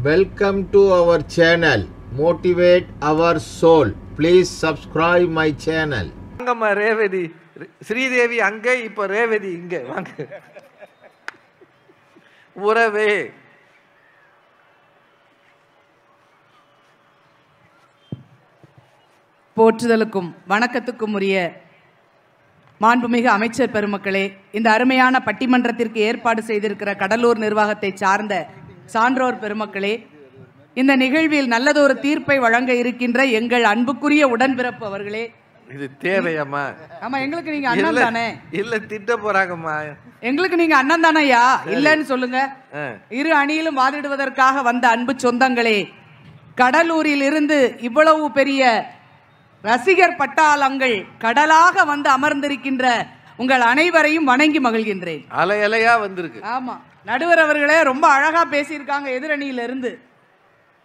Welcome to our channel. Motivate our soul. Please subscribe my channel. வாங்கம்மா ரேவதி, ஸ்ரீதேவி அங்கே, இப்போ ரேவதி இங்கே. வாங்க. உறவே போற்றுதலுக்கும் வணக்கத்துக்கும் உரிய மாண்புமிகு அமைச்சர் பெருமக்களே, இந்த அருமையான பட்டிமன்றத்திற்கு ஏற்பாடு செய்திருக்கிற கடலூர் நிர்வாகத்தை சார்ந்த சான்றோர் பெருமக்களே, இந்த நிகழ்வில் நல்லதொரு தீர்ப்பை வழங்க இருக்கின்ற எங்கள் அன்புக்குரிய உடன்பிறப்பு அவர்களே, இது தேவையாம்மா? ஆமா, எங்களுக்கு நீங்க அண்ணன் தானே? இல்ல, திட்ட போறாங்கம்மா. எங்களுக்கு நீங்க அண்ணன் தானையா? இல்லன்னு சொல்லுங்க. இரு அணியிலும் வாதிடுவதற்காக வந்த அன்பு சொந்தங்களே, கடலூரில் இருந்து இவ்வளவு பெரிய ரசிகர் பட்டாளங்கள் கடலாக வந்து அமர்ந்திருக்கின்ற உங்கள் அனைவரையும் வணங்கி மகிழ்கின்றேன். அலை அலையா வந்திருக்கு. ஆமா, நடுவர் அவர்களே ரொம்ப அழகா பேசியிருக்காங்க. எதிரணியில இருந்து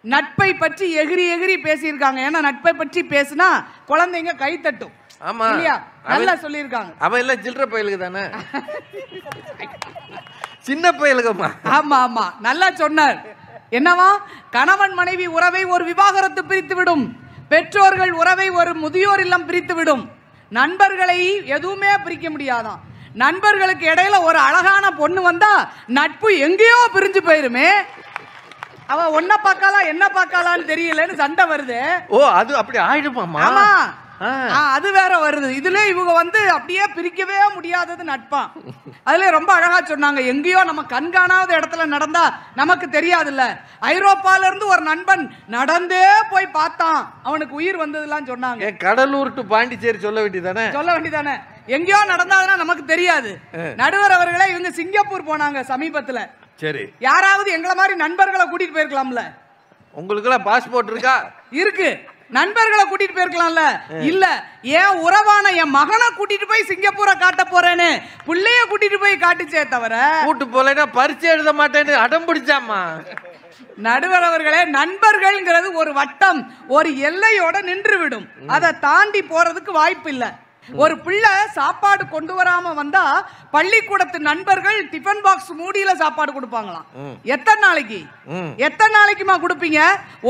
நட்பை பற்றி எகிரி எகிரி பேசியிருக்காங்க. ஏன்னா நட்பை பற்றி பேசினா குழந்தைங்க கை தட்டும். ஆமா, இல்லையா? நல்லா சொல்லியிருக்காங்க. அவன் எல்லாம் சில்லற பயலுக்கு தானே, சின்ன பயலுக்குமா. ஆமா ஆமா, நல்லா சொன்னார். என்னவா, கணவன் மனைவி உறவை ஒரு விவாகரத்து பிரித்து விடும், பெற்றோர்கள் உறவை ஒரு முதியோர் இல்லம் பிரித்து விடும், நண்பர்களை எதுவுமே பிரிக்க முடியாதான். நண்பர்களுக்கு இடையில ஒரு அழகான பொண்ணு வந்தா நட்பு எங்கேயோ பிரிஞ்சு போயிருமே. அவ ஒன்ன பார்க்கலாம் என்ன பார்க்கலான்னு தெரியலன்னு சண்டை வருது. ஓ, அது அப்படி ஆயிடுமாமா? ஆமா, அது வேற வருது. இதுல இவங்க வந்து அப்படியே பிரிக்கவே முடியாதது நட்பா. அதுல ரொம்ப அழகா சொன்னாங்க, எங்கேயோ நம்ம கண்காணாத இடத்துல நடந்தா நமக்கு தெரியாதுல்ல. ஐரோப்பால இருந்து ஒரு நண்பன் நடந்தே போய் பார்த்தான், அவனுக்கு உயிர் வந்ததுலாம் சொன்னாங்க. கடலூர் டு பாண்டிச்சேரி சொல்ல வேண்டியதானே. எங்கேயோ நடந்தாதுன்னா நமக்கு தெரியாது. நடுவர் அவர்களே, இவங்க சிங்கப்பூர் போனாங்க சமீபத்துல. சரி, யாராவது எங்களை மாதிரி நண்பர்களை கூட்டிட்டு போயிருக்கலாம்ல? உங்களுக்கு எல்லாம் பாஸ்போர்ட் இருக்கா? இருக்கு. நண்பர்களை கூட்டிட்டு போயிருக்கலாம்ல? இல்ல, ஏன் உறவான என் மகனை கூட்டிட்டு போய் சிங்கப்பூரை காட்ட போறேன்னு பிள்ளைய கூட்டிட்டு போய் காட்டுச்சே தவிர, கூட்டு போலன்னா பரிச்சை எழுத மாட்டேன்னு அடம் பிடிச்சாமா. நடுவர் அவர்களே, நண்பர்கள்ங்கிறது ஒரு வட்டம், ஒரு எல்லையோட நின்று விடும். அதை தாண்டி போறதுக்கு வாய்ப்பு இல்லை. ஒரு பிள்ளை சாப்பாடு கொண்டு வராம வந்தா பள்ளிக்கூடத்து நண்பர்கள் டிஃபன் பாக்ஸ் மூடியில சாப்பாடு கொடுப்பாங்களாம். எத்தனை நாளைக்குமா கொடுப்பீங்க?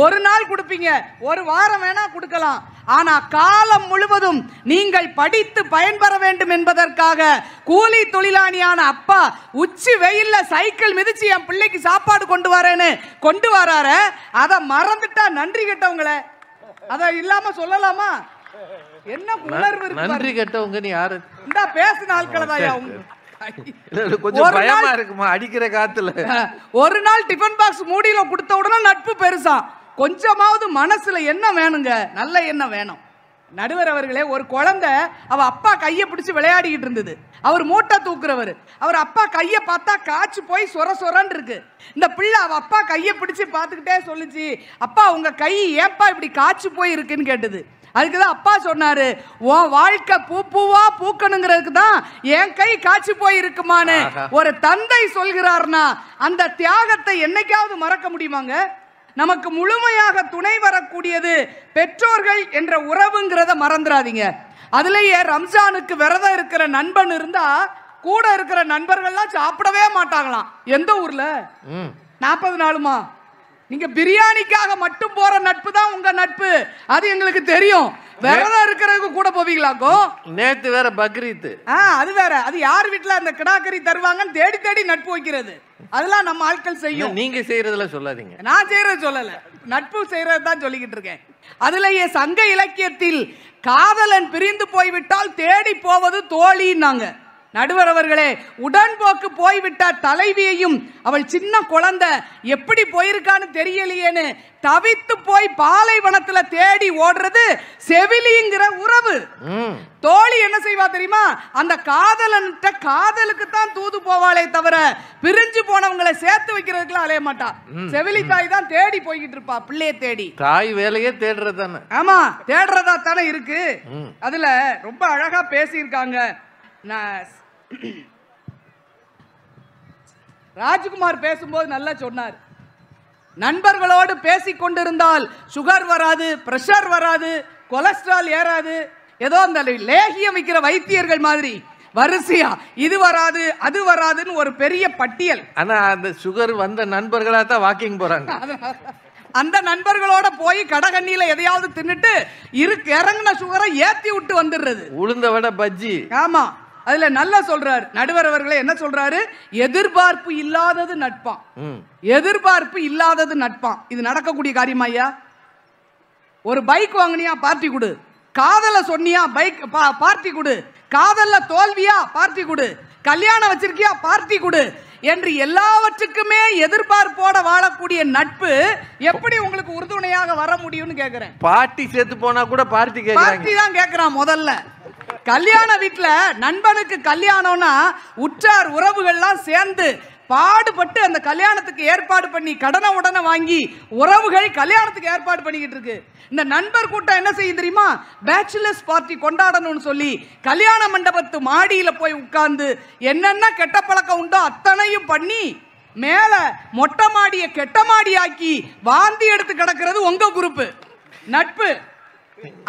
ஒரு நாள் கொடுப்பீங்க, ஒரு வாரம் வேணா கொடுக்கலாம். ஆனா காலம் முழுவதும் நீங்கள் படித்து பயன்பெற வேண்டும் என்பதற்காக கூலி தொழிலாளியான அப்பா உச்சி வெயில்ல சைக்கிள் மிதிச்சு என் பிள்ளைக்கு சாப்பாடு கொண்டு வரேன்னு கொண்டு வராரு. அதை மறந்துட்டா நன்றி கெட்டவங்களே. அத இல்லாம சொல்லலாமா? என்ன உணர்வு இருக்கு? நன்றி கெட்டவங்க நீ யாரு? இந்த பேசின ஆட்களை தான். கொஞ்சம் பயமா இருக்குமா அடிக்கிற காத்துல? ஒரு நாள் டிஃபன் பாக்ஸ் மூடியில கொடுத்த உடனே நட்பு பெருசா. கொஞ்சமாவது மனசுல என்ன வேணுங்க? நல்ல எண்ணம் வேணும். நடுவர் அவர்களே, ஒரு குழந்தை அவ அப்பா கையை பிடிச்சு விளையாடிக்கிட்டு இருந்தது. அவர் மூட்டை தூக்குறவர். அவர் அப்பா கையை பார்த்தா காய்ச்சி போய் சொர சொரன்னு இருக்கு. இந்த பிள்ளை அவ அப்பா கையை பிடிச்சு பார்த்துக்கிட்டே சொல்லுச்சு, அப்பா உங்க கை ஏப்பா இப்படி காய்ச்சி போய் இருக்குன்னு கேட்டது. அதுக்குதான் அப்பா சொன்னாரு, உன் வாழ்க்கை பூ பூவா பூக்கணுங்கிறதுக்கு தான் என் கை காய்ச்சி போய் இருக்குமான்னு ஒரு தந்தை சொல்கிறார்னா அந்த தியாகத்தை என்னைக்காவது மறக்க முடியுமாங்க? நமக்கு முழுமையாக துணை வரக்கூடியது பெற்றோர்கள் என்ற உறவுங்கிறத மறந்துடாதீங்க. அதுலயே ரம்ஜானுக்கு விரதம் இருக்கிற நண்பன் இருந்தா கூட இருக்கிற நண்பர்கள்லாம் சாப்பிடவே மாட்டாங்களாம். எந்த ஊர்ல? 40 நாளுமா? நீங்க பிரியாணிக்காக மட்டும் போற நட்பு தான் உங்க நட்பு, அது எங்களுக்கு தெரியும். விரதம் இருக்கிறதுக்கு கூட போவீங்களாக்கோ? நேத்து வேற பக்ரீத். அது வேற. அது யார் வீட்டுல அந்த கிடாக்கறி தருவாங்கன்னு தேடி தேடி நட்பு வைக்கிறது. அதெல்லாம் நம்ம ஆட்கள் செய்யும். நீங்க செய்யறதுல சொல்லாதீங்க. நான் செய்யறது சொல்லல, நட்பு செய்யறது தான் சொல்லிக்கிட்டு இருக்கேன். அதுலயே சங்க இலக்கியத்தில் காதலன் பிரிந்து போய்விட்டால் தேடி போவது தோழின்னாங்க. நடுவர் அவர்களே, உடன்போக்கு போய்விட்ட தலைவியையும் அவள் சின்ன குழந்தை எப்படி போயிருக்கான்னு தெரியலையேன்னு தவித்து போய் பாலைவனத்துல தேடி ஓடுறது செவிலிங்கிற உறவு. தோழி என்ன செய்வா தெரியுமா? அந்த காதலன்ட்ட காதலுக்கு தான் தூது போவாளே தவிர பிரிஞ்சு போனவங்களை சேர்த்து வைக்கிறதுக்குலாம் அலைய மாட்டா. செவிலி தாய் தான் தேடி போய்கிட்டு இருப்பா, பிள்ளைய தேடி. தாய் வேலையே தேடுறதானே. ஆமா, தேடுறதா தானே இருக்கு. அதுல ரொம்ப அழகா பேசியிருக்காங்க. ராஜ்குமார் பேசும்போது நல்லா சொன்னார், நண்பர்களோடு பேசிக் கொண்டிருந்தால் சுகர் வராது, பிரஷர் வராது, கொலஸ்ட்ரால் ஏறாது. ஏதோ அந்த லேகியம் வைக்கிற வைத்தியர்கள் மாதிரி வரிசையா இது வராது அது வராதுன்னு ஒரு பெரிய பட்டியல். ஆனா அந்த சுகர் வந்த நண்பர்களா தான் வாக்கிங் போறாங்க. அந்த நண்பர்களோட போய் கடகண்ணியில எதையாவது தின்னுட்டு இறங்கின சுகரை ஏத்தி விட்டு வந்துடுறது. உளுந்த வடை பஜ்ஜி. ஆமா, அதுல நல்லா சொல்றாரு நடுவர் அவர்களே. என்ன சொல்றாரு? எதிர்பார்ப்பு இல்லாதது நட்பாம். எதிர்பார்ப்பு இல்லாதது நட்பாம். இது நடக்கக்கூடிய காரியமா ஐயா? ஒரு பைக் வாங்கினியா பார்ட்டி கொடு, காதல சொன்னியா பைக் பார்ட்டி கொடு, காதல்ல தோல்வியா பார்ட்டி கொடு, கல்யாணம் வச்சிருக்கியா பார்ட்டி கொடு என்று எல்லாவற்றுக்குமே எதிர்பார்ப்போட வாழக்கூடிய நட்பு எப்படி உங்களுக்கு உறுதுணையாக வர முடியும்னு கேக்குறேன். பார்ட்டி சேர்த்து போனா கூட பார்ட்டி தான் கேக்குறான். முதல்ல கல்யாண வீட்டுல நண்பனுக்கு கல்யாணம்னா உற்றார் உறவுகள்லாம் சேர்ந்து பாடுபட்டு அந்த கல்யாணத்துக்கு ஏற்பாடு பண்ணி கடனை உடனே வாங்கி உறவுகள் கல்யாணத்துக்கு ஏற்பாடு பண்ணிக்கிட்டு இருக்கு. இந்த நண்பர் கூட்டம் என்ன செய்யும் தெரியுமா? பேச்சுலர்ஸ் பார்ட்டி கொண்டாடணும்னு சொல்லி கல்யாண மண்டபத்து மாடியில போய் உட்கார்ந்து என்னென்ன கெட்ட பழக்கம் உண்டோ அத்தனையும் பண்ணி மேல மொட்டை மாடிய கெட்ட மாடியாக்கி வாந்தி எடுத்து கிடக்கிறது உங்க குரூப் நட்பு.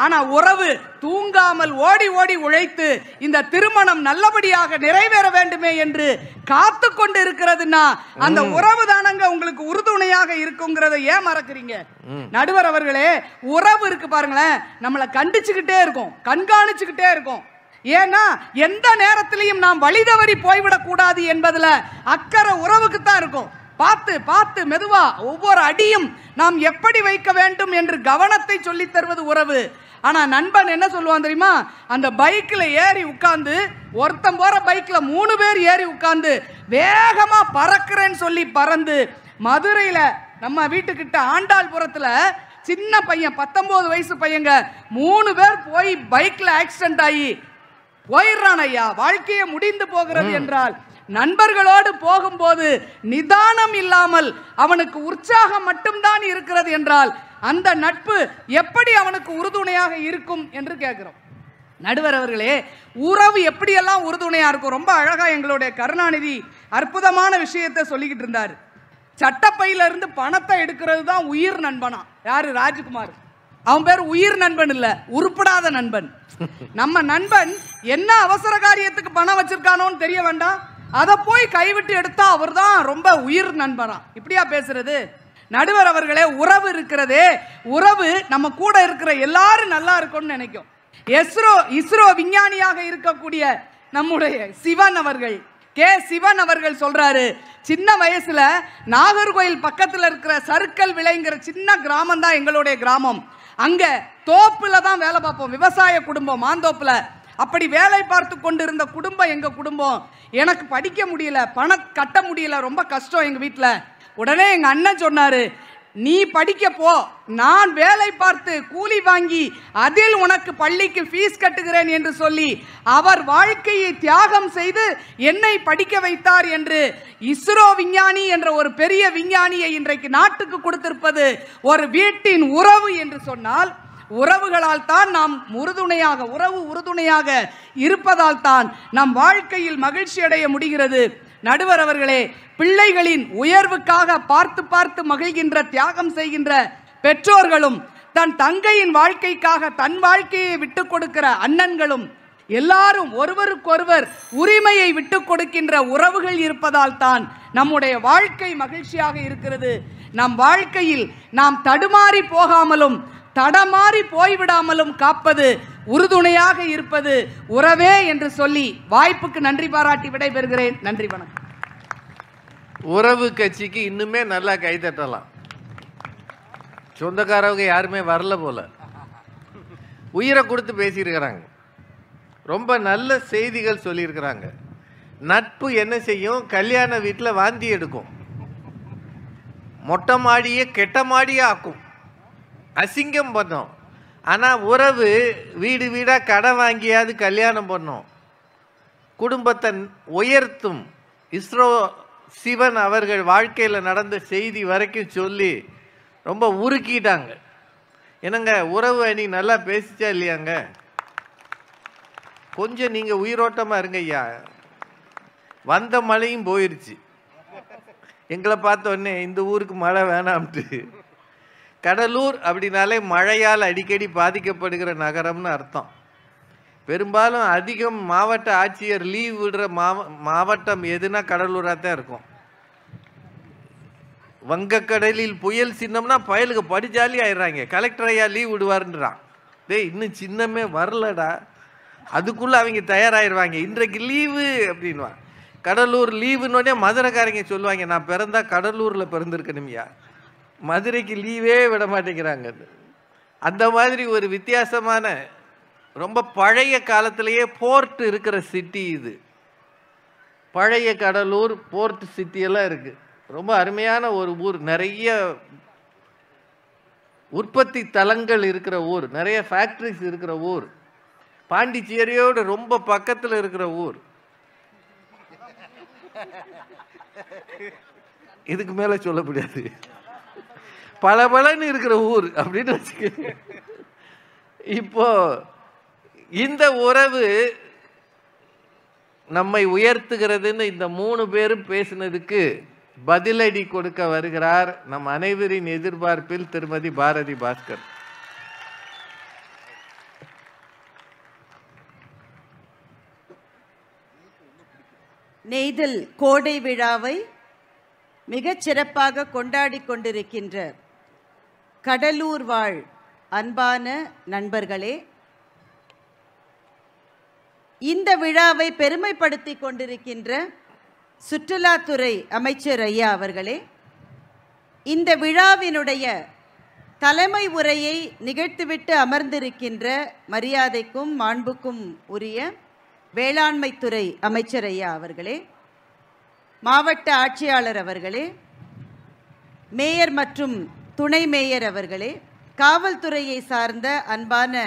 ஆனா உறவு தூங்காமல் ஓடி ஓடி உழைத்து இந்த திருமணம் நல்லபடியாக நிறைவேற வேண்டுமே என்று காத்து கொண்டு இருக்கிறதுனா அந்த உறவு தானங்க உங்களுக்கு உறுதுணையாக இருக்குங்கிறத ஏன் மறக்கிறீங்க? நடுவர் அவர்களே, உறவு இருக்கு பாருங்களேன், நம்மளை கண்டிச்சுக்கிட்டே இருக்கும், கண்காணிச்சுக்கிட்டே இருக்கும். ஏன்னா எந்த நேரத்திலையும் நாம் வழி தவறி போய்விடக் கூடாது என்பதுல அக்கறை உறவுக்கு தான் இருக்கும். பார்த்து பார்த்து மெதுவா ஒவ்வொரு அடியும் நாம் எப்படி வைக்க வேண்டும் என்று கவனத்தை சொல்லி தருவது உறவு. ஆனா நண்பன் என்ன சொல்லுவான் தெரியுமா? அந்த பைக்ல ஏறி உட்கார்ந்து, ஒருத்தன் போற பைக்ல 3 பேர் ஏறி உட்கார்ந்து வேகமா பறக்கிறேன்னு சொல்லி பறந்து மதுரையில நம்ம வீட்டுக்கிட்ட ஆண்டாள்புரத்துல சின்ன பையன் 19 வயசு பையங்க 3 பேர் போய் பைக்ல ஆக்சிடென்ட் ஆகி போயிடுறான் ஐயா. வாழ்க்கையே முடிந்து போகிறது என்றால் நண்பர்களோடு போகும்போது நிதானம் இல்லாமல் அவனுக்கு உற்சாகம் மட்டும்தான் இருக்கிறது என்றால் அந்த நட்பு எப்படி அவனுக்கு உறுதுணையாக இருக்கும் என்று கேட்கிறோம். நடுவர் அவர்களே, உறவு எப்படியெல்லாம் உறுதுணையா இருக்கும்? ரொம்ப அழகா எங்களுடைய கருணாநிதி அற்புதமான விஷயத்தை சொல்லிக்கிட்டு இருந்தார். சட்டப்பையில இருந்து பணத்தை எடுக்கிறது தான் உயிர் நண்பனா. யாரு? ராஜ்குமார். அவன் பேர் உயிர் நண்பன் இல்ல, உருப்படாத நண்பன். நம்ம நண்பன் என்ன அவசர காரியத்துக்கு பணம் வச்சிருக்கானோன்னு தெரிய வேண்டாம், அதை போய் கைவிட்டு எடுத்தா அவர் தான் ரொம்ப உயிர் நண்பனா. இப்படியா பேசுறது? நடுவர் அவர்களே, உறவு இருக்கிறதே, உறவு நம்ம கூட இருக்கிற எல்லாரும் நல்லா இருக்கும்னு நினைக்கும். இஸ்ரோ விஞ்ஞானியாக இருக்கக்கூடிய நம்முடைய சிவன் அவர்கள், சிவன் அவர்கள் சொல்றாரு, சின்ன வயசுல நாகர்கோயில் பக்கத்துல இருக்கிற சர்க்கல் விளைங்கிற சின்ன கிராமம் தான் எங்களுடைய கிராமம். அங்க தோப்புல தான் வேலை பார்ப்போம், விவசாய குடும்பம், மாந்தோப்புல. அப்படி வேலை பார்த்து கொண்டிருந்த குடும்பம் எங்க குடும்பம். எனக்கு படிக்க முடியல, பணம் கட்ட முடியல, ரொம்ப கஷ்டம் எங்க வீட்டுல. உடனே எங்க அண்ணன் சொன்னாரு, நீ படிக்க போ, நான் வேலை பார்த்து கூலி வாங்கி அதில் உனக்கு பள்ளிக்கு ஃபீஸ் கட்டுகிறேன் என்று சொல்லி அவர் வாழ்க்கையை தியாகம் செய்து என்னை படிக்க வைத்தார் என்று இஸ்ரோ விஞ்ஞானி என்ற ஒரு பெரிய விஞ்ஞானியை இன்றைக்கு நாட்டுக்கு கொடுத்திருப்பது ஒரு வீட்டின் உறவு என்று சொன்னால், உறவுகளால் தான் நாம் உறுதுணையாக இருப்பதால் தான் நம் வாழ்க்கையில் மகிழ்ச்சி அடைய முடிகிறது. நடுவர் அவர்களே, பிள்ளைகளின் உயர்வுக்காக பார்த்து பார்த்து மகிழ்கின்ற, தியாகம் செய்கின்ற பெற்றோர்களும், தன் தங்கையின் வாழ்க்கைக்காக தன் வாழ்க்கையை விட்டுக் கொடுக்கிற அண்ணன்களும், எல்லாரும் ஒருவருக்கொருவர் உரிமையை விட்டுக் கொடுக்கின்ற உறவுகள் இருப்பதால் தான் நம்முடைய வாழ்க்கை மகிழ்ச்சியாக இருக்கிறது. நம் வாழ்க்கையில் நாம் தடுமாறி போகாமலும் தடமாறி போய்விடாமலும் காப்பது, உறுதுணையாக இருப்பது உறவே என்று சொல்லி வாய்ப்புக்கு நன்றி பாராட்டி விடைபெறுகிறேன். நன்றி, வணக்கம். உறவு கட்சிக்கு இன்னுமே நல்லா கைதட்டலாம். சொந்தக்காரவங்க யாருமே வரல போல, உயிரை கொடுத்து பேசியிருக்கிறாங்க, ரொம்ப நல்ல செய்திகள் சொல்லியிருக்கிறாங்க. நட்பு என்ன செய்யும்? கல்யாண வீட்டில் வாந்தி எடுக்கும், மொட்டை மாடியை கெட்ட மாடியே ஆக்கும், அசிங்கம் பண்ணோம். ஆனால் உறவு வீடு வீடாக கடன் வாங்கியாவது கல்யாணம் பண்ணோம், குடும்பத்தை உயர்த்தும். இஸ்ரோ சிவன் அவர்கள் வாழ்க்கையில் நடந்த செய்தி வரைக்கும் சொல்லி ரொம்ப உருக்கிட்டாங்க. என்னங்க, உறவு அணி நல்லா பேசிச்சா இல்லையாங்க? கொஞ்சம் நீங்கள் உயிரோட்டமாக இருங்க ஐயா. வந்த மழையும் போயிடுச்சு, எங்களை பார்த்தோன்னே இந்த ஊருக்கு மழை வேணாம்ட்டு. கடலூர் அப்படின்னாலே மழையால் அடிக்கடி பாதிக்கப்படுகிற நகரம்னு அர்த்தம். பெரும்பாலும் அதிகம் மாவட்ட ஆட்சியர் லீவ் விடுற மாவட்டம் எதுனா கடலூராக தான் இருக்கும். வங்கக்கடலில் புயல் சின்னம்னா பயலுக்கு படிச்சாலி ஆயிடுறாங்க. கலெக்டர் ஐயா லீவ் விடுவாருன்றான். டேய் இன்னும் சின்னமே வரலடா, அதுக்குள்ளே அவங்க தயாராகிடுவாங்க. இன்றைக்கு லீவு அப்படின்வான். கடலூர் லீவுன்னொடனே மதுரைக்காரங்க சொல்லுவாங்க, நான் பிறந்தா கடலூரில் பிறந்திருக்கணும்யா, மதுரைக்கு லீவே விட மாட்டேங்கிறாங்க. அந்த மாதிரி ஒரு வித்தியாசமான ரொம்ப பழைய காலத்திலேயே போர்ட் இருக்கிற சிட்டி இது. பழைய கடலூர் போர்ட் சிட்டியெல்லாம் இருக்குது. ரொம்ப அருமையான ஒரு ஊர், நிறைய உற்பத்தி தலங்கள் இருக்கிற ஊர், நிறைய ஃபேக்ட்ரிஸ் இருக்கிற ஊர், பாண்டிச்சேரியோடு ரொம்ப பக்கத்தில் இருக்கிற ஊர். இதுக்கு மேலே சொல்ல முடியாது. பலபலன்னு இருக்கிற ஊர் அப்படின்னு வச்சுக்க. இப்போ இந்த உறவு நம்மை உயர்த்துகிறதுன்னு இந்த 3 பேரும் பேசினதுக்கு பதிலடி கொடுக்க வருகிறார் நம் அனைவரின் எதிர்பார்ப்பில் திருமதி பாரதி பாஸ்கர். நெய்தல் கோடை விழாவை மிகச் சிறப்பாக கொண்டாடி கொண்டிருக்கின்ற கடலூர் வாழ் அன்பான நண்பர்களே, இந்த விழாவை பெருமைப்படுத்தி கொண்டிருக்கின்ற சுற்றுலாத்துறை அமைச்சர் ஐயா அவர்களே, இந்த விழாவினுடைய தலைமை உரையை நிகழ்த்திவிட்டு அமர்ந்திருக்கின்ற மரியாதைக்கும் மாண்புக்கும் உரிய வேளாண்மைத்துறை அமைச்சர் ஐயா அவர்களே, மாவட்ட ஆட்சியாளர் அவர்களே, மேயர் மற்றும் துணை மேயர் அவர்களே, காவல்துறையை சார்ந்த அன்பான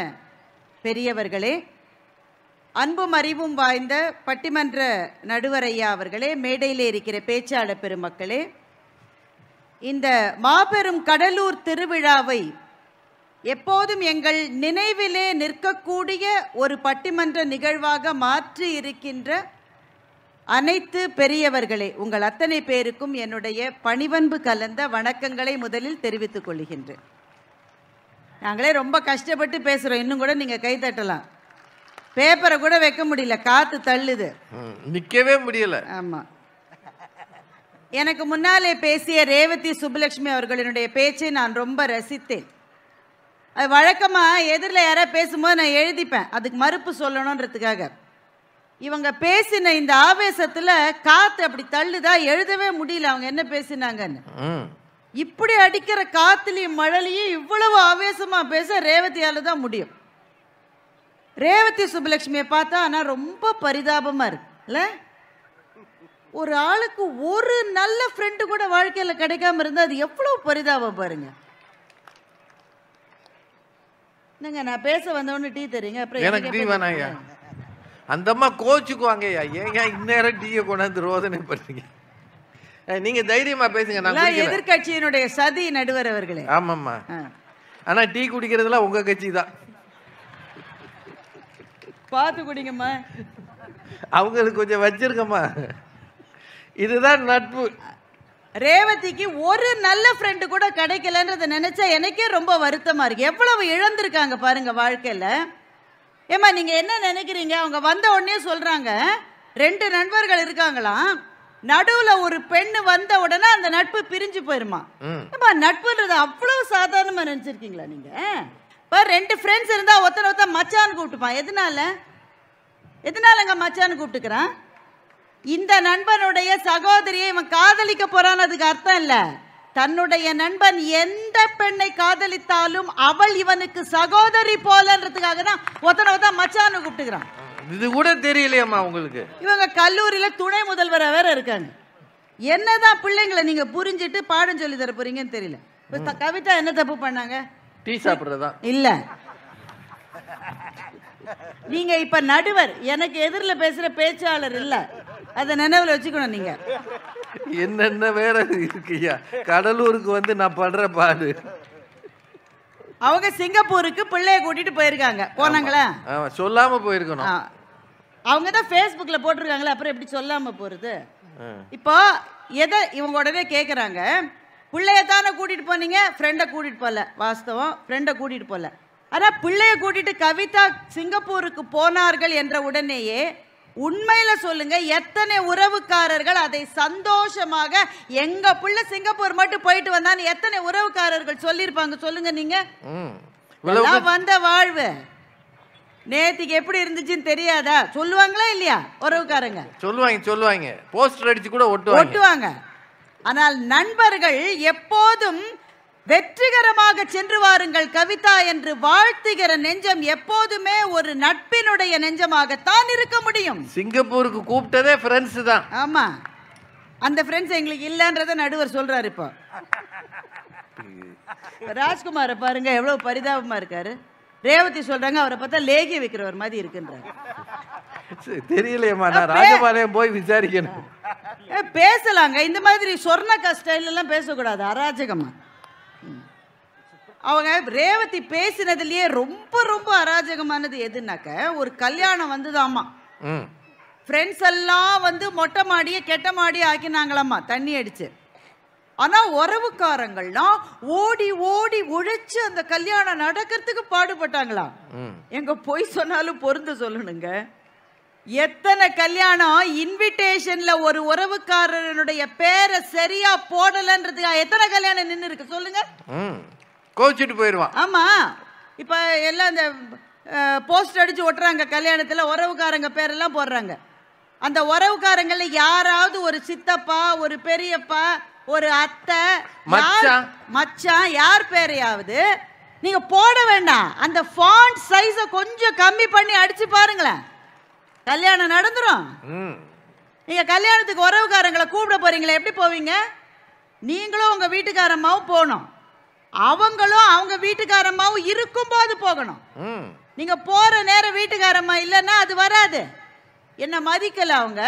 பெரியவர்களே, அன்பும் அறிவும் வாய்ந்த பட்டிமன்ற நடுவர் ஐயா அவர்களே, மேடையிலே இருக்கிற பேச்சாளர் பெருமக்களே, இந்த மாபெரும் கடலூர் திருவிழாவை எப்போதும் எங்கள் நினைவிலே நிற்கக்கூடிய ஒரு பட்டிமன்ற நிகழ்வாக மாற்றி இருக்கின்ற அனைத்து பெரியவர்களே, உங்கள் அத்தனை பேருக்கும் என்னுடைய பணிவன்பு கலந்த வணக்கங்களை முதலில் தெரிவித்துக் கொள்கின்றேன். நாங்களே ரொம்ப கஷ்டப்பட்டு பேசுகிறோம், இன்னும் கூட நீங்கள் கை தட்டலாம். பேப்பரை கூட வைக்க முடியல, காற்று தள்ளுது, நிற்கவே முடியல. ஆமாம். எனக்கு முன்னாலே பேசிய ரேவதி சுப்புலட்சுமி அவர்களினுடைய பேச்சை நான் ரொம்ப ரசித்தேன். அது வழக்கமாக எதிரில் யாராவது பேசும்போது நான் எழுதிப்பேன், அதுக்கு மறுப்பு சொல்லணுன்றதுக்காக. இவங்க பேசின இந்த ஆவேசத்தில் காற்று அப்படி தள்ளுதா, எழுதவே முடியல அவங்க என்ன பேசினாங்கன்னு. இப்படி அடிக்கிற காத்துலையும் மழையிலையும் இவ்வளவு ஆவேசமாக பேச ரேவதியால் தான் முடியும். ரேவதி சுப்புலட்சுமியை பார்த்தா ஆனால் ரொம்ப பரிதாபமாக இருக்குல்ல. ஒரு ஆளுக்கு ஒரு நல்ல ஃப்ரெண்டு கூட வாழ்க்கையில் கிடைக்காம இருந்தால் அது எவ்வளோ பரிதாபம் பாருங்க. என்னங்க நான் பேச வந்தவொன்னு டீ தரீங்க, அப்புறம் எனக்கு டீ வேணாங்க. அந்த அம்மா கோச்சுக்குவாங்கய்யா, ஏங்க இந்நேரம் டீயை கொண்டாந்து ரோதனை பண்ணுறீங்க. நீங்க தைரியமா பேசுங்க. நான் எதிர்கட்சியினுடைய சதி நடுவர் அவர்களே. ஆமாம்மா, ஆனா டீ குடிக்கிறதுலாம் உங்க கட்சி தான். பார்த்து குடிங்கம்மா, அவங்களுக்கு கொஞ்சம் வச்சிருக்கம்மா. இதுதான் நட்பு. ரேவதிக்கு ஒரு நல்ல ஃப்ரெண்டு கூட கிடைக்கலன்றதை நினைச்சா எனக்கே ரொம்ப வருத்தமா இருக்கு. எவ்வளவு இழந்திருக்காங்க பாருங்க வாழ்க்கையில. ஏமா நீங்க என்ன நினைக்கிறீங்க? அவங்க வந்த உடனே சொல்றாங்க 2 நண்பர்கள் இருக்காங்களாம், நடுவுல ஒரு பெண்ணு வந்த உடனே அந்த நட்பு பிரிஞ்சு போயிருமா. நட்புன்றது அவ்வளவு சாதாரணமா நினைச்சிருக்கீங்களா நீங்க? இப்போ 2 ஃப்ரெண்ட்ஸ் இருந்தா ஒருத்தர் மச்சான்னு கூப்பிட்டுப்பான். எதனாலங்க மச்சான்னு கூப்பிட்டுக்கிறான்? இந்த நண்பனுடைய சகோதரியை இவன் காதலிக்க போறான்னு அதுக்கு அர்த்தம் இல்ல. தன்னுடைய நண்பன் எந்த பெண்ணை காதலித்தாலும் அவள் இவனுக்கு சகோதரி போலன்றதுக்காக தான் ஒருத்தர் மச்சான்னு கூப்பிட்டுக்கிறான். இது கூட தெரியலையம்மா உங்களுக்கு? இவங்க கல்லூரியில துணை முதல்வராக வேற இருக்காங்க. என்னதான் பிள்ளைங்களை நீங்க புரிஞ்சுட்டு பாடம் சொல்லி தர போறீங்கன்னு தெரியல. கவிதா என்ன தப்பு பண்ணாங்க? டீ சாப்பிடுறதா இல்ல. நீங்க இப்ப நடுவர், எனக்கு எதிரில் பேசுற பேச்சாளர் இல்ல, அதை நினைவுல வச்சுக்கணும். நீங்க என்னென்ன வேற இருக்குயா, கடலூருக்கு வந்து நான் படுற பாடு. அவங்க சிங்கப்பூருக்கு பிள்ளைய கூட்டிட்டு போயிருக்காங்க, போனாங்களா? சொல்லாம போயிருக்கணும். அவங்க தான் ஃபேஸ்புக்கில் போட்டிருக்காங்களே, அப்புறம் எப்படி சொல்லாம போறது? இப்போ எதை இவங்க உடனே கேட்குறாங்க, பிள்ளைய தானே கூட்டிட்டு போனீங்க, ஃப்ரெண்டை கூட்டிட்டு போகல. வாஸ்தவம், ஃப்ரெண்டை கூட்டிட்டு போகல. ஆனா பிள்ளைய கூட்டிட்டு கவிதா சிங்கப்பூருக்கு போனார்கள் என்ற உடனேயே உண்மையில சொல்லுங்க, எத்தனை உறவுக்காரர்கள் அதை சந்தோஷமாக எங்க புள்ள சிங்கப்பூர் மட்டும் போயிட்டு வந்தான்னு எத்தனை உறவுக்காரர்கள் சொல்லியிருப்பாங்க சொல்லுங்க நீங்க. வந்த வாழ்வு நேத்திக்கு எப்படி இருந்துச்சுன்னு தெரியாதா? சொல்லுவாங்களா இல்லையா? உறவுக்காரங்க சொல்லுவாங்க. போஸ்டர் அடிச்சு கூட ஒட்டுவாங்க. ஆனால் நண்பர்கள் எப்போதும் வெற்றிகரமாக சென்று வாருங்கள் கவிதா என்று வாழ்த்துகிற நெஞ்சம் எப்போதுமே ஒரு நட்பினுடைய நெஞ்சமாகத்தான் இருக்க முடியும். சிங்கப்பூருக்கு கூப்பிட்டதே ஃப்ரெண்ட்ஸ் தான். ஆமா, அந்த ஃப்ரெண்ட்ஸ் எங்களுக்கு இல்லன்றத நடுவர் சொல்றாரு. இப்போ ராஜ்குமாரை பாருங்க எவ்வளவு பரிதாபமா இருக்காரு. ரேவதி சொல்றாங்க அவரை பார்த்தா லேகிய வைக்கிறவர் மாதிரி இருக்குன்றாரு. தெரியலையம்மா, நான் ராஜபாளையம் போய் விசாரிக்கணும். பேசலாங்க, இந்த மாதிரி சொர்ணக்கா ஸ்டைல் எல்லாம் பேசக்கூடாது, அராஜகமா. அவங்க ரேவதி பேசினதுலயே ரொம்ப ரொம்ப அராஜகமானது எதுனாக்க, ஒரு கல்யாணம் வந்துதாமா, ஃப்ரெண்ட்ஸ் எல்லாம் வந்து மொட்டை மாடியை கெட்ட மாடியை ஆக்கினாங்களாம்மா தண்ணி அடிச்சு. ஆனா உறவுக்காரங்கள்லாம் ஓடி ஓடி உழைச்சு அந்த கல்யாணம் நடக்கிறதுக்கு பாடுபட்டாங்களாம். எங்க போய் சொன்னாலும் பொருந்து சொல்லணுங்க. எத்தனை கல்யாணம் இன்விடேஷன்ல ஒரு உறவுக்காரனுடைய பேரை சரியா போடலன்றதுக்கா எத்தனை கல்யாணம் நின்று இருக்கு சொல்லுங்க. கோச்சிட்டு போயிடுவான். ஆமா, இப்ப எல்லாம் இந்த போஸ்ட் அடிச்சு ஒட்டுறாங்க, கல்யாணத்துல உறவுக்காரங்க பேரெல்லாம் போடுறாங்க. அந்த உறவுக்காரங்கள்ல யாராவது ஒரு சித்தப்பா, ஒரு பெரியப்பா, ஒரு அத்தை, மச்சான் யார் பேரையாவது நீங்க போட வேண்டாம். அந்த ஃபாண்ட் சைஸை கொஞ்சம் கம்மி பண்ணி அடிச்சு பாருங்களேன், கல்யாணம் நடந்துரும். நீங்க கல்யாணத்துக்கு உறவுக்காரங்களை கூப்பிட போறீங்களா? எப்படி போவீங்க? நீங்களும் உங்க வீட்டுக்காரம்மாவும் போகணும், அவங்களும் அவங்க வீட்டுக்காரம்மாவும் இருக்கும் போது போகணும். நீங்க போற நேரம் வீட்டுக்காரம்மா இல்லைன்னா அது வராது. என்ன மதிக்கல அவங்க.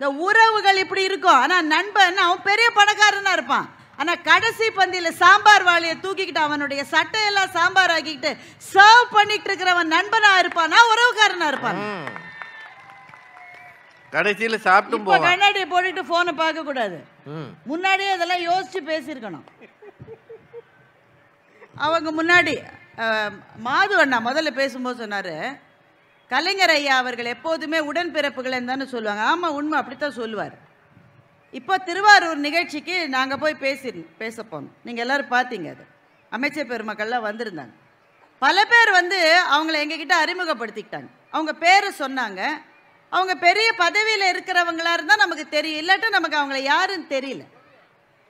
இந்த உறவுகள் இப்படி இருக்கும். ஆனா நண்பன் அவன் பெரிய பணக்காரனா இருப்பான், ஆனா கடைசி பந்தியில சாம்பார் வாளியை தூக்கிக்கிட்டு அவனுடைய சட்டையெல்லாம் சாம்பார் ஆக்கிக்கிட்டு சர்வ் பண்ணிட்டு இருக்கிறவன் நண்பனா இருப்பானா உறவுக்காரனா இருப்பான்? கடைசியில சாப்பிட்டு போவான். கண்ணாடியை போட்டுட்டு போனை பார்க்க கூடாது, முன்னாடியே அதெல்லாம் யோசிச்சு பேசியிருக்கணும். அவங்க முன்னாடி மாது அண்ணா முதல்ல பேசும்போது சொன்னாரு, கலைஞர் ஐயா அவர்கள் எப்போதுமே உடன்பிறப்புகள் தானே சொல்லுவாங்க. ஆமா, உண்மை, அப்படித்தான் சொல்லுவார். இப்போ திருவாரூர் நிகழ்ச்சிக்கு நாங்கள் போய் பேச போனோம். நீங்கள் எல்லாரும் பார்த்தீங்க, அது அமைச்சர் பெருமக்கள்லாம் வந்திருந்தாங்க. பல பேர் வந்து அவங்கள எங்ககிட்ட அறிமுகப்படுத்திக்கிட்டாங்க. அவங்க பேரை சொன்னாங்க. அவங்க பெரிய பதவியில் இருக்கிறவங்களா இருந்தால் நமக்கு தெரியும், இல்லாட்டா நமக்கு அவங்கள யாருன்னு தெரியல.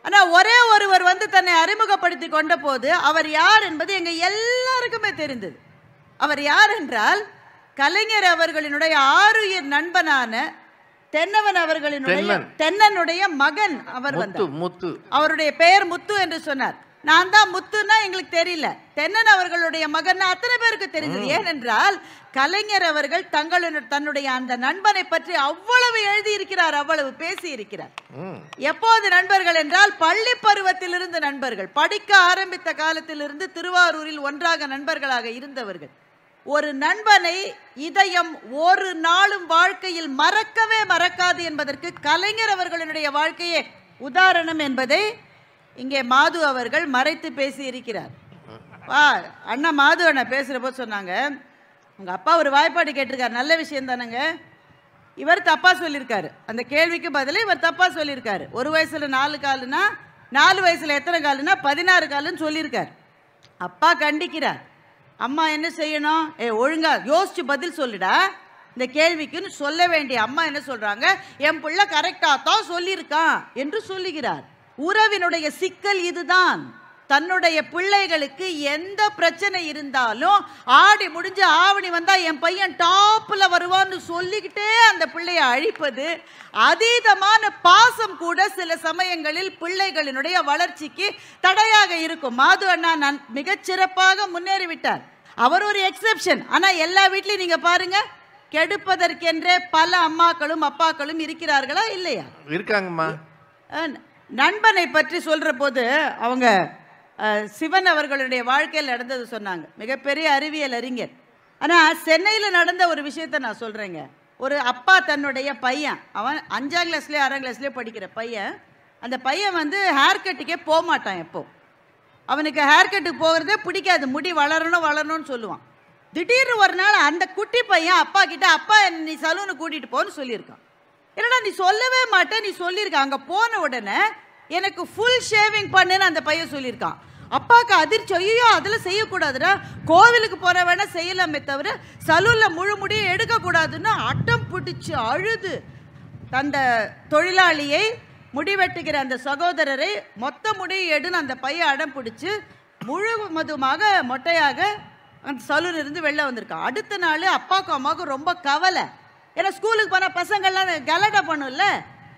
ஆனால் ஒரே ஒருவர் வந்து தன்னை அறிமுகப்படுத்தி கொண்ட போது அவர் யார் என்பது எங்கள் எல்லாருக்குமே தெரிந்தது. அவர் யார் என்றால் கலைஞர் அவர்களினுடைய ஆருயிர் நண்பனான தென்னவன் அவர்களினுடைய தென்னனுடைய மகன். அவர் வந்து அவருடைய பெயர் முத்து என்று சொன்னார். நான் தான் முத்துன்னா எங்களுக்கு தெரியல, தென்னன் அவர்களுடைய மகன் அத்தனை பேருக்கு தெரிந்தது. ஏனென்றால் கலைஞர் அவர்கள் தன்னுடைய அந்த நண்பனை பற்றி அவ்வளவு எழுதியிருக்கிறார், அவ்வளவு பேசி இருக்கிறார். எப்போது நண்பர்கள் என்றால் பள்ளி பருவத்திலிருந்து நண்பர்கள், படிக்க ஆரம்பித்த காலத்திலிருந்து திருவாரூரில் ஒன்றாக நண்பர்களாக இருந்தவர்கள். ஒரு நண்பனை இதயம் ஒரு நாளும் வாழ்க்கையில் மறக்கவே மறக்காது என்பதற்கு கலைஞர் அவர்களுடைய வாழ்க்கையே உதாரணம் என்பதை இங்கே மாது அவர்கள் மறைத்து பேசி இருக்கிறார். அண்ணா மாது அண்ணா பேசுகிற போது சொன்னாங்க, உங்கள் அப்பா ஒரு வாய்ப்பாடு கேட்டிருக்காரு, நல்ல விஷயம் தானேங்க. இவர் தப்பாக சொல்லியிருக்காரு, அந்த கேள்விக்கு பதில் இவர் தப்பாக சொல்லியிருக்காரு. ஒரு வயசில் 4 காலுன்னா 4 வயசில் எத்தனை காலுன்னா 16 காலுன்னு சொல்லியிருக்கார். அப்பா கண்டிக்கிறார். அம்மா என்ன செய்யணும்? ஒழுங்கா யோசிச்சு பதில் சொல்லிடா இந்த கேள்விக்குன்னு சொல்ல வேண்டிய அம்மா என்ன சொல்றாங்க, என் பிள்ளை கரெக்டாக தான் சொல்லியிருக்கான் என்று சொல்லுகிறார். உறவினுடைய சிக்கல் இதுதான். தன்னுடைய பிள்ளைகளுக்கு எந்த பிரச்சனை இருந்தாலும் ஆடி முடிஞ்சு ஆவணி வந்தா என் பையன் டாப்ல வருவான்னு சொல்லிக்கிட்டே அந்த பிள்ளையை அழிப்பது, அதீதமான பாசம் கூட சில சமயங்களில் பிள்ளைகளினுடைய வளர்ச்சிக்கு தடையாக இருக்கும். மாது அண்ணா மிகச்சிறப்பாக முன்னேறிவிட்டார், அவர் ஒரு எக்ஸெப்ஷன். ஆனா எல்லா வீட்லயும் நீங்க பாருங்க, கெடுப்பதற்கென்றே பல அம்மாக்களும் அப்பாக்களும் இருக்கிறார்களா இல்லையா? இருக்காங்கம்மா. நண்பனை பற்றி சொல்ற போது அவங்க சிவன் அவர்களுடைய வாழ்க்கையில் நடந்தது சொன்னாங்க. மிகப்பெரிய அறிவியல் அறிஞர். ஆனால் சென்னையில் நடந்த ஒரு விஷயத்தை நான் சொல்கிறேங்க. ஒரு அப்பா தன்னுடைய பையன், அவன் 5ஆம் கிளாஸ்லேயோ 6ஆம் கிளாஸ்லேயோ படிக்கிற பையன், அந்த பையன் வந்து ஹேர் கட்டுக்கே போக மாட்டான். எப்போ அவனுக்கு ஹேர் கட்டுக்கு போகிறதே பிடிக்காது, முடி வளரணும்னு சொல்லுவான். திடீர்னு ஒரு நாள் அந்த குட்டி பையன் அப்பா கிட்ட, அப்பா நீ சலூனுக்கு கூட்டிகிட்டு போன்னு சொல்லியிருக்கான். இல்லைனா நீ சொல்லவே மாட்டேன், நீ சொல்லியிருக்க. அங்கே போன உடனே எனக்கு ஃபுல் ஷேவிங் பண்ணுன்னு அந்த பையன் சொல்லியிருக்கான். அப்பாவுக்கு அதிர்ச்சி, ஐயோ அதில் செய்யக்கூடாதுடா, கோவிலுக்கு போகிற வேணா செய்யலாமே தவிர சலூனில் முழு முடியும் எடுக்கக்கூடாதுன்னு அட்டம் பிடிச்சி அழுது அந்த தொழிலாளியை, முடிவெட்டுகிற அந்த சகோதரரை மொத்த முடியும் எடுன்னு அந்த பையன் அடம் பிடிச்சி முழுவதுமாக மொட்டையாக அந்த சலூன் இருந்து வெளில வந்திருக்கான். அடுத்த நாள் அப்பாவுக்கும் அம்மாவுக்கும் ரொம்ப கவலை. ஏன்னா ஸ்கூலுக்கு போனால் பசங்கள்லாம் கலாட்டா பண்ணும்ல,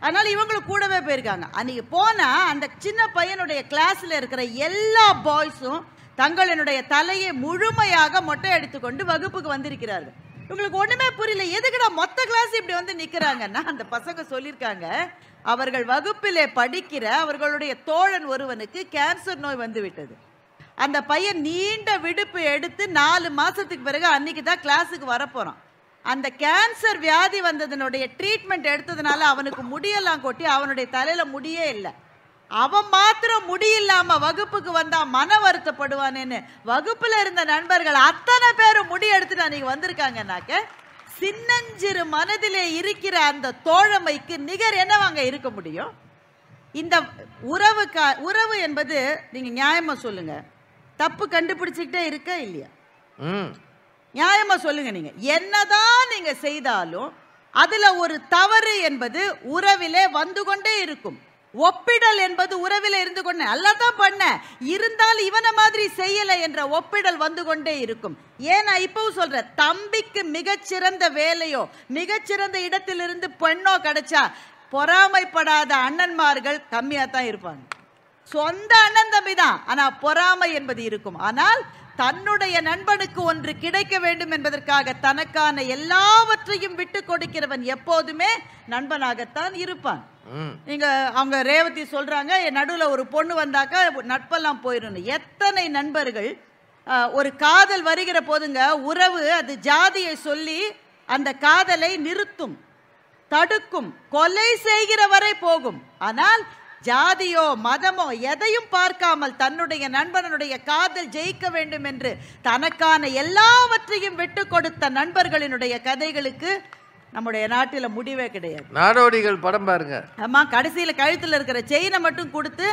அதனால இவங்களும் கூடவே போயிருக்காங்க. அன்னைக்கு போனால் அந்த சின்ன பையனுடைய கிளாஸில் இருக்கிற எல்லா பாய்ஸும் தங்களுடைய தலையை முழுமையாக மொட்டை அடித்துக்கொண்டு வகுப்புக்கு வந்திருக்கிறார்கள். இவங்களுக்கு ஒன்றுமே புரியல, எதுக்குடா மொத்த கிளாஸ் இப்படி வந்து நிற்கிறாங்கன்னா, அந்த பசங்க சொல்லியிருக்காங்க, அவர்கள் வகுப்பிலே படிக்கிற அவர்களுடைய தோழன் ஒருவனுக்கு கேன்சர் நோய் வந்து விட்டது. அந்த பையன் நீண்ட விடுப்பு எடுத்து 4 மாதத்துக்கு பிறகு அன்னைக்கு தான் கிளாஸுக்கு வரப்போகிறான். அந்த கேன்சர் வியாதி வந்ததனுடைய ட்ரீட்மெண்ட் எடுத்ததுனால அவனுக்கு முடியெல்லாம் கொட்டி அவனுடைய தலையில் முடியே இல்லை. அவன் மாத்திரம் முடியில்லாம வகுப்புக்கு வந்தா மன வருத்தப்படுவானேன்னு வகுப்புல இருந்த நண்பர்கள் அத்தனை பேரும் முடி எடுத்துட்டு அன்னைக்கு வந்திருக்காங்கனாக்க, சின்னஞ்சிறு மனதிலே இருக்கிற அந்த தோழமைக்கு நிகர் என்னவாங்க இருக்க முடியும்? இந்த உறவு என்பது நீங்க நியாயமா சொல்லுங்க, தப்பு கண்டுபிடிச்சுக்கிட்டே இருக்க இல்லையா? நியாயமா சொல்லுங்க. நீங்க என்னதான் நீங்க செய்தாலும் அதுல ஒரு தவறு என்பது உறவிலே வந்து கொண்டே இருக்கும். ஒப்பிடல் என்பது உறவில் இருந்து கொண்டே, அல்லதான் பண்ண இருந்தாலும் இவனை மாதிரி செய்யலை என்ற ஒப்பிடல் வந்து கொண்டே இருக்கும். ஏன்னா இப்பவும் சொல்ற, தம்பிக்கு மிகச்சிறந்த வேலையோ மிகச்சிறந்த இடத்திலிருந்து பெண்ணோ கிடைச்சா பொறாமைப்படாத அண்ணன்மார்கள் கம்மியா தான் இருப்பாங்க. சொந்த அண்ணன் தம்பி தான், ஆனா பொறாமை என்பது இருக்கும். ஆனால் தன்னுடைய நண்பனுக்கு ஒன்று கிடைக்க வேண்டும் என்பதற்காக தனக்கான எல்லாவற்றையும் விட்டு கொடுக்கிறவன் எப்போதுமே நண்பனாகத்தான் இருப்பான். நீங்க அவங்க ரேவதி சொல்றாங்க, நடுவுல ஒரு பொண்ணு வந்தாக்கா நட்பெல்லாம் போயிடும். எத்தனை நண்பர்கள் ஒரு காதல் வருகிற போதுங்க, உறவு அது ஜாதியை சொல்லி அந்த காதலை நிறுத்தும், தடுக்கும், கொலை செய்கிற வரை போகும். ஆனால் ஜாதியோ மதமோ எதையும் பார்க்காமல் தன்னுடைய நண்பனுடைய காதல் ஜெயிக்க வேண்டும் என்று தனக்கான எல்லாவற்றையும் விட்டு கொடுத்த நண்பர்களினுடைய கதைகளுக்கு நம்முடைய நாட்டில் முடிவே கிடையாது. நாடோடிகள் படம் பாருங்க. ஆமா, கடைசியில் கழுத்தில் இருக்கிற செயினை மட்டும் கொடுத்து,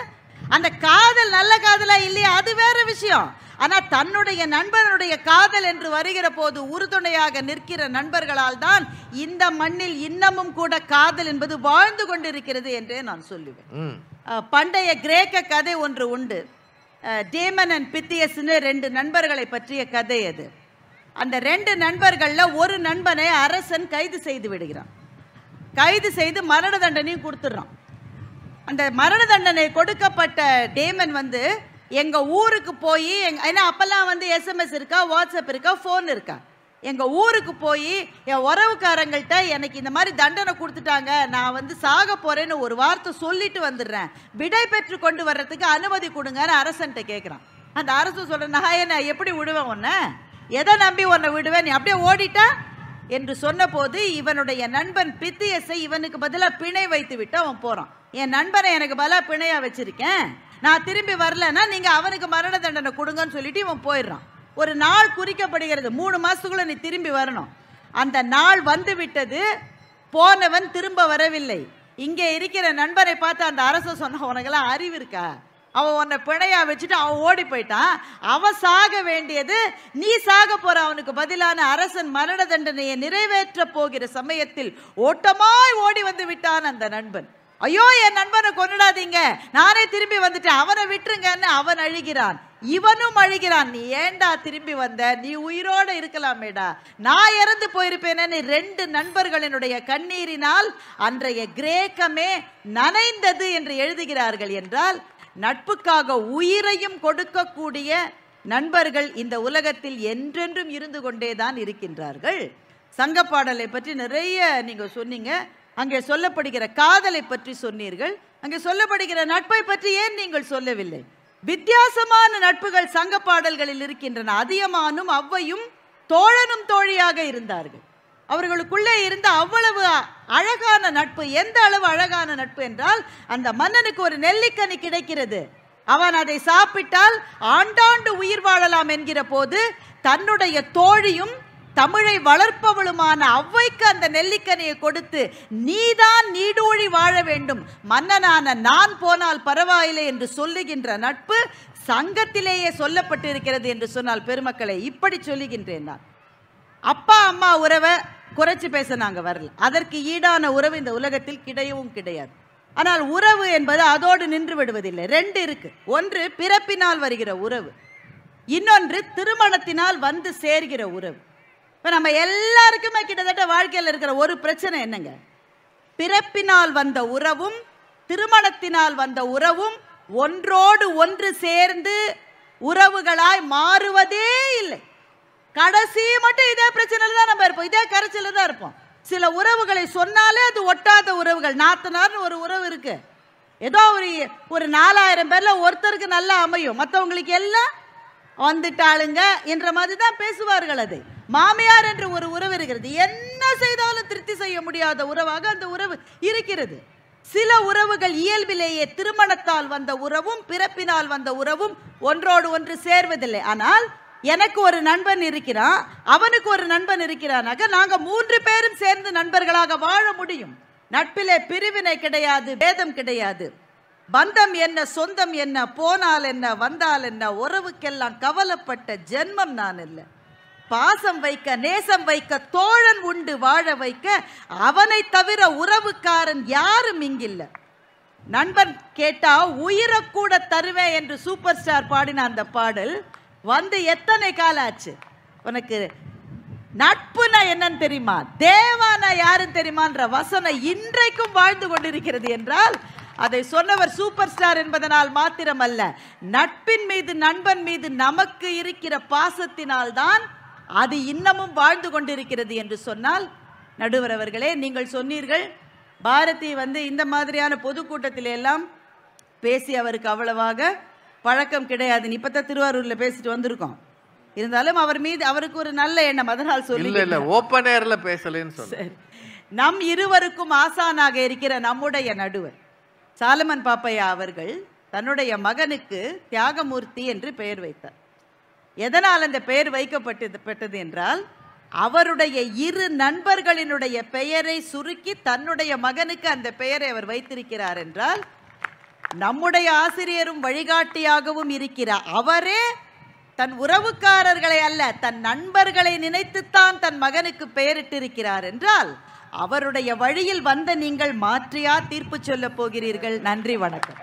அந்த காதல் நல்ல காதலா இல்லையா அது வேற விஷயம். ஆனா தன்னுடைய நண்பனுடைய காதல் என்று வருகிற போது உறுதுணையாக நிற்கிற நண்பர்களால் தான் இந்த மண்ணில் இன்னமும் கூட காதல் என்பது வாழ்ந்து கொண்டிருக்கிறது என்றே நான் சொல்லுவேன். பண்டைய கிரேக்க கதை ஒன்று உண்டு, டேமன் அண்ட் பித்தியஸ்னு 2 நண்பர்களை பற்றிய கதை அது. அந்த 2 நண்பர்கள்ல ஒரு நண்பனை அரசன் கைது செய்து விடுகிறான். கைது செய்து மரண தண்டனையும் கொடுத்துடுறான். அந்த மரண தண்டனை கொடுக்கப்பட்ட டேமன் வந்து எங்க ஊருக்கு போய், ஏன்னா அப்பெல்லாம் வந்து SMS இருக்கா, வாட்ஸ்அப் இருக்கா, ஃபோன் இருக்கா, எங்க ஊருக்கு போய் என் உறவுக்காரங்கள்ட்ட எனக்கு இந்த மாதிரி தண்டனை கொடுத்துட்டாங்க, நான் வந்து சாக போறேன்னு ஒரு வார்த்தை சொல்லிட்டு வந்துடுறேன், விடை பெற்று கொண்டு வர்றதுக்கு அனுமதி கொடுங்கன்னு அரசன்ட்ட கேட்குறான். அந்த அரசு சொல்ற, நான் என்ன எப்படி விடுவேன் உன்னை, எதை நம்பி உன்னை விடுவேன், நீ அப்படியே ஓடிட்டா என்று சொன்ன போது இவனுடைய நண்பன் பித்தியஸை இவனுக்கு பதிலாக பிணை வைத்து விட்டு அவன் போறான். என் நண்பனை எனக்கு பதிலாக பிணையா வச்சிருக்கேன், நான் திரும்பி வரலன்னா நீங்க அவனுக்கு மரண தண்டனை கொடுங்கன்னு சொல்லிட்டு இவன் போயிடுறான். ஒரு நாள் குறிக்கப்படுகிறது, 3 மாசத்துக்குள்ள நீ திரும்பி வரணும். அந்த நாள் வந்து விட்டது, போனவன் திரும்ப வரவில்லை. இங்கே இருக்கிற நண்பரை பார்த்து அந்த அரசு சொன்ன, உனக்கெல்லாம் அறிவு இருக்கா, அவன் உன்னை பிணையா வச்சுட்டு அவன் ஓடி போயிட்டான், அவன் சாக வேண்டியது நீ சாக போற, அவனுக்கு பதிலான அரசன் மரண தண்டனையை நிறைவேற்ற போகிற சமயத்தில் ஓட்டமாய் ஓடி வந்து விட்டான் அந்த நண்பன். ஐயோ என் நண்பனை கொன்னுடாதீங்க, நானே திரும்பி வந்துட்டேன், அவனை விட்டுருங்கன்னு அவன் அழுகிறான். இவனும் அழுகிறான், நீ ஏண்டா திரும்பி வந்த, நீ உயிரோடு இருக்கலாமேடா, நான் இறந்து போயிருப்பேனே. 2 நண்பர்களினுடைய கண்ணீரினால் அன்றைய கிரேக்கமே நனைந்தது என்று எழுதுகிறார்கள். என்றால் நட்புக்காக உயிரையும் கொடுக்கக்கூடிய நண்பர்கள் இந்த உலகத்தில் என்றென்றும் இருந்து கொண்டேதான் இருக்கின்றார்கள். சங்கப்பாடலை பற்றி நிறைய நீங்க சொன்னீங்க, அங்கே சொல்லப்படுகிற காதலை பற்றி சொன்னீர்கள், அங்கே சொல்லப்படுகிற நட்பை பற்றி ஏன் நீங்கள் சொல்லவில்லை? வித்தியாசமான நட்புகள் சங்க பாடல்களில் இருக்கின்றன. அதியமானும் அவ்வையும் தோழனும் தோழியாக இருந்தார்கள். அவர்களுக்குள்ளே இருந்த அவ்வளவு அழகான நட்பு. எந்த அளவு அழகான நட்பு என்றால், அந்த மன்னனுக்கு ஒரு நெல்லிக்கனி கிடைக்கிறது, அவன் அதை சாப்பிட்டால் ஆண்டாண்டு உயிர் வாழலாம் என்கிற போது தன்னுடைய தோழியும் தமிழை வளர்ப்பவளுமான ஔவைக்கு அந்த நெல்லிக்கனியை கொடுத்து நீதான் நீடூழி வாழ வேண்டும், மன்னனான நான் போனால் பரவாயில்லை என்று சொல்லுகின்ற நட்பு சங்கத்திலேயே சொல்லப்பட்டிருக்கிறது என்று சொன்னால் பெருமக்களை இப்படி சொல்லுகின்றேன் நான். அப்பா அம்மா உறவை குறைச்சி பேச நாங்க வரல. அதற்கு ஈடான உறவு இந்த உலகத்தில் கிடையவும் கிடையாது. ஆனால் உறவு என்பது அதோடு நின்று விடுவதில்லை. ரெண்டு இருக்கு. ஒன்று பிறப்பினால் வருகிற உறவு, இன்னொன்று திருமணத்தினால் வந்து சேர்கிற உறவு. இப்ப நம்ம எல்லாருக்குமே கிட்டத்தட்ட வாழ்க்கையில் இருக்கிற ஒரு பிரச்சனை என்னங்க, பிறப்பினால் வந்த உறவும் திருமணத்தினால் வந்த உறவும் ஒன்றோடு ஒன்று சேர்ந்து உறவுகளாய் மாறுவதே இல்லை. கடைசி மட்டும் இதே பிரச்சனையில தான் நம்ம இருப்போம், இதே கரைச்சல தான் இருப்போம். சில உறவுகளை சொன்னாலே அது ஒட்டாத உறவுகள். நாத்தனார்னு ஒரு உறவு இருக்கு, ஏதோ ஒரு 4000 பேர்ல ஒருத்தருக்கு நல்லா அமையும், மற்றவங்களுக்கு எல்லாம் வந்துட்டாளுங்க என்ற மாதிரி தான் பேசுவார்கள். அது மாமியார் என்ற ஒரு உறவு இருக்கிறது, என்ன செய்தாலும் திருப்தி செய்ய முடியாத உறவாக அந்த உறவு இருக்கிறது. சில உறவுகள் இயல்பிலேயே திருமணத்தால் வந்த உறவும் பிறப்பினால் வந்த உறவும் ஒன்றோடு ஒன்று சேர்வதில்லை. ஆனால் எனக்கு ஒரு நண்பன் இருக்கிறான், அவனுக்கு ஒரு நண்பன் இருக்கிறானாக நாங்க 3 பேரும் சேர்ந்து நண்பர்களாக வாழ முடியும். நட்பிலே பிரிவினை கிடையாது, பேதம் கிடையாது. பந்தம் என்ன சொந்தம் என்ன, போனால் என்ன வந்தால் என்ன, உறவுக்கெல்லாம் கவலைப்பட்ட ஜென்மம் நான் இல்லை. பாசம் வைக்க நேசம் வைக்க தோழன் உண்டு வாழ வைக்க, அவனை தவிர உறவுக்காரன் யாரும் இங்கில்ல. நண்பன் கேட்டா உயிரை கூட தருவேன் என்று சூப்பர் ஸ்டார் பாடின அந்த பாடல் வந்து எத்தனை காலம் ஆச்சு? உனக்கு நட்புனா என்னன்னு தெரியுமா, தேவானா யாரும் தெரியுமான்ற வசனம் இன்றைக்கும் வாழ்ந்து கொண்டிருக்கிறது என்றால் அதை சொன்னவர் சூப்பர் ஸ்டார் என்பதனால் மாத்திரமல்ல, நட்பின் மீது நண்பன் மீது நமக்கு இருக்கிற பாசத்தினால் தான் அது இன்னமும் வாழ்ந்து கொண்டிருக்கிறது என்று சொன்னால், நடுவர் அவர்களே நீங்கள் சொன்னீர்கள் பாரதி வந்து இந்த மாதிரியான பொதுக்கூட்டத்தில எல்லாம் பேசி அவருக்கு அவ்வளவாக பழக்கம் கிடையாது. இப்பதான் திருவாரூர்ல பேசிட்டு வந்திருக்கோம். இருந்தாலும் அவர் மீது அவருக்கு ஒரு நல்ல எண்ணம், அதனால் சொல்லி இல்ல ஓபன் ஏர்ல பேசலன்னு சொல்றேன். நம் இருவருக்கும் ஆசானாக இருக்கிற நம்முடைய நடுவர் சாலமன் பாப்பையா அவர்கள் தன்னுடைய மகனுக்கு தியாகமூர்த்தி என்று பெயர் வைத்தார். எதனால் அந்த பெயர் வைக்கப்பட்டது என்றால், அவருடைய 2 நண்பர்களினுடைய பெயரை சுருக்கி தன்னுடைய மகனுக்கு அந்த பெயரை அவர் வைத்திருக்கிறார் என்றால், நம்முடைய ஆசிரியரும் வழிகாட்டியாகவும் இருக்கிறார். அவரே தன் உறவுக்காரர்களை அல்ல தன் நண்பர்களை நினைத்துத்தான் தன் மகனுக்கு பெயரிட்டிருக்கிறார் என்றால், அவருடைய வழியில் வந்த நீங்கள் மாற்றியா தீர்ப்பு சொல்ல போகிறீர்கள்? நன்றி, வணக்கம்.